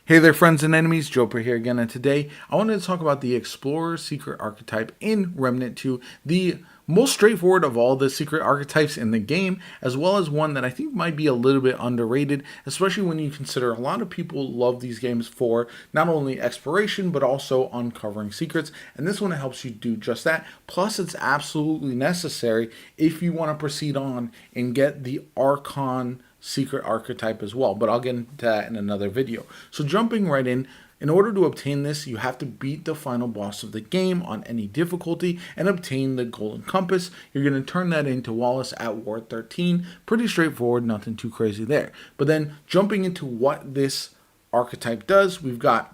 Hey there, friends and enemies. JoPaWrites here again, and today I wanted to talk about the Explorer Secret Archetype in Remnant 2, the most straightforward of all the secret archetypes in the game, as well as one that I think might be a little bit underrated, especially when you consider a lot of people love these games for not only exploration, but also uncovering secrets, and this one helps you do just that. Plus, it's absolutely necessary if you want to proceed on and get the Archon secret archetype as well, but I'll get into that in another video. So jumping right in order to obtain this, you have to beat the final boss of the game on any difficulty and obtain the golden compass. You're going to turn that into Wallace at Ward 13. Pretty straightforward, nothing too crazy there. But then jumping into what this archetype does, we've got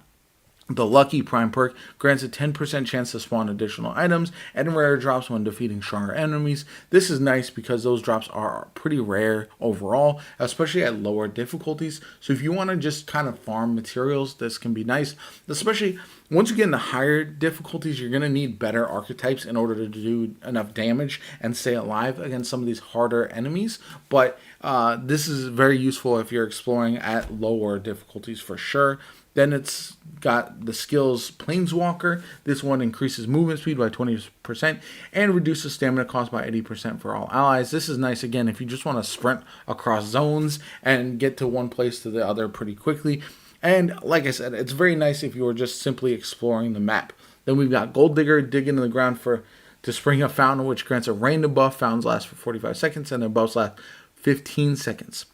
the Lucky Prime perk grants a 10% chance to spawn additional items and rare drops when defeating stronger enemies. This is nice because those drops are pretty rare overall, especially at lower difficulties. So if you want to just kind of farm materials, this can be nice. Especially once you get into higher difficulties, you're going to need better archetypes in order to do enough damage and stay alive against some of these harder enemies. But this is very useful if you're exploring at lower difficulties for sure. Then it's got the skills Planeswalker. This one increases movement speed by 20% and reduces stamina cost by 80% for all allies. This is nice again if you just want to sprint across zones and get to one place to the other pretty quickly. And like I said, it's very nice if you are just simply exploring the map. Then we've got Gold Digger, dig into the ground to spring a fountain, which grants a random buff. Fountains last for 45 seconds and their buffs last 15 seconds.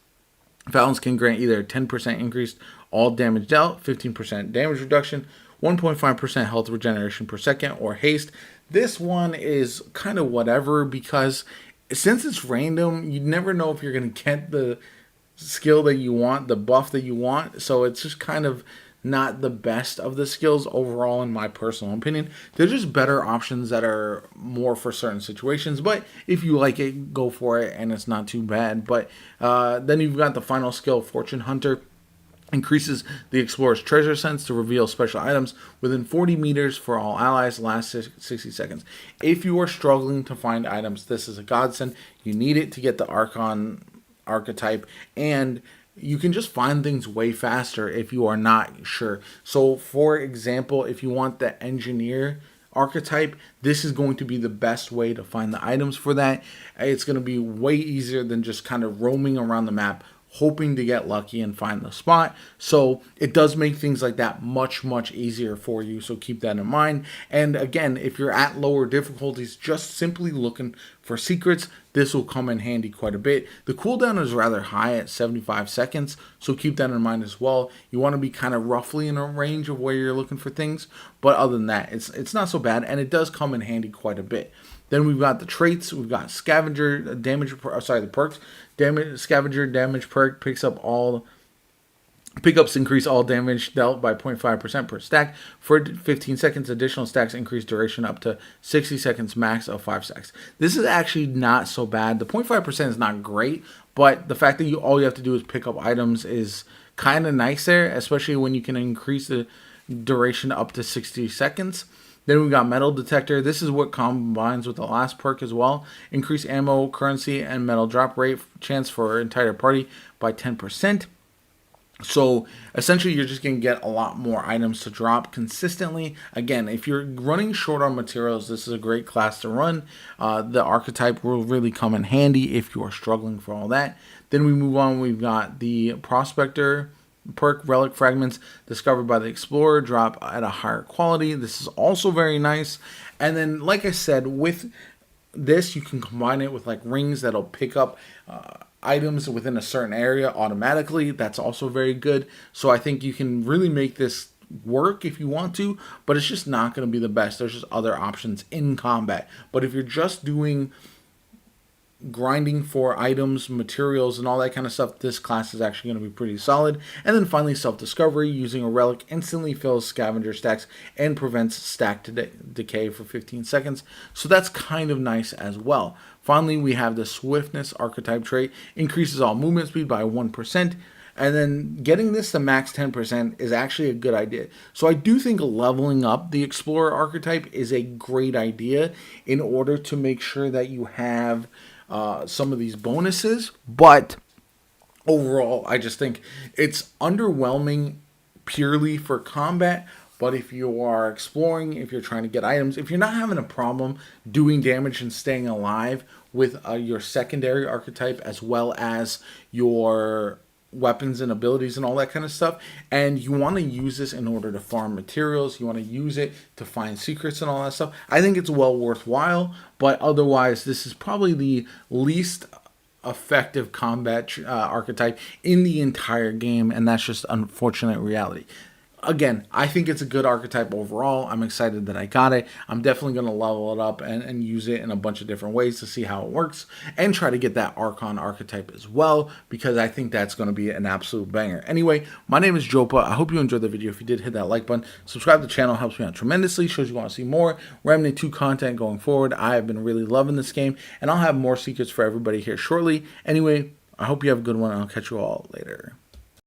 Fountains can grant either a 10% increased all damage dealt, 15% damage reduction, 1.5% health regeneration per second, or haste. This one is kind of whatever because since it's random, you never know if you're going to get the skill that you want, the buff that you want. So it's just kind of not the best of the skills overall in my personal opinion. They're just better options that are more for certain situations, but if you like it, go for it and it's not too bad. But then you've got the final skill, Fortune Hunter. Increases the explorer's treasure sense to reveal special items within 40 meters for all allies, last 60 seconds. If you are struggling to find items, this is a godsend. You need it to get the Archon archetype, and you can just find things way faster if you are not sure. So for example, if you want the engineer archetype, this is going to be the best way to find the items for that. It's going to be way easier than just kind of roaming around the map hoping to get lucky and find the spot. So it does make things like that much easier for you, so keep that in mind. And again, if you're at lower difficulties, just simply looking for secrets, this will come in handy quite a bit. The cooldown is rather high at 75 seconds, so keep that in mind as well. You want to be kind of roughly in a range of where you're looking for things, but other than that, it's not so bad, and it does come in handy quite a bit. Then we've got the traits. We've got Scavenger damage. The perks. Scavenger damage perk pickups increase all damage dealt by 0.5% per stack for 15 seconds. Additional stacks increase duration up to 60 seconds max of 5 stacks. This is actually not so bad. The 0.5% is not great, but the fact that all you have to do is pick up items is kind of nice there, especially when you can increase the duration up to 60 seconds. Then we've got Metal Detector. This is what combines with the last perk as well. Increase ammo, currency, and metal drop rate chance for our entire party by 10%. So essentially you're just going to get a lot more items to drop consistently. Again, if you're running short on materials, this is a great class to run. The archetype will really come in handy if you are struggling for all that. Then we move on. We've got the Prospector perk, relic fragments discovered by the explorer drop at a higher quality. This is also very nice. And then, like I said, with this you can combine it with like rings that'll pick up items within a certain area automatically. That's also very good. So I think you can really make this work if you want to, but it's just not going to be the best. There's just other options in combat. But if you're just doing grinding for items, materials, and all that kind of stuff, this class is actually going to be pretty solid. And then finally, self-discovery. Using a relic instantly fills scavenger stacks and prevents stack decay for 15 seconds. So that's kind of nice as well. Finally, we have the swiftness archetype trait. Increases all movement speed by 1%. And then getting this to max 10% is actually a good idea. So I do think leveling up the Explorer archetype is a great idea in order to make sure that you have some of these bonuses. But overall, I just think it's underwhelming purely for combat. But if you are exploring, if you're trying to get items, if you're not having a problem doing damage and staying alive with your secondary archetype as well as your weapons and abilities and all that kind of stuff, and you want to use this in order to farm materials, you want to use it to find secrets and all that stuff, I think it's well worthwhile. But otherwise, this is probably the least effective combat archetype in the entire game, and that's just unfortunate reality. Again, I think it's a good archetype overall. I'm excited that I got it. I'm definitely going to level it up and use it in a bunch of different ways to see how it works and try to get that Archon archetype as well, because I think that's going to be an absolute banger. Anyway, my name is JoPa. I hope you enjoyed the video. If you did, hit that like button. Subscribe to the channel. Helps me out tremendously. Shows you want to see more Remnant 2 content going forward. I have been really loving this game, and I'll have more secrets for everybody here shortly. Anyway, I hope you have a good one, and I'll catch you all later.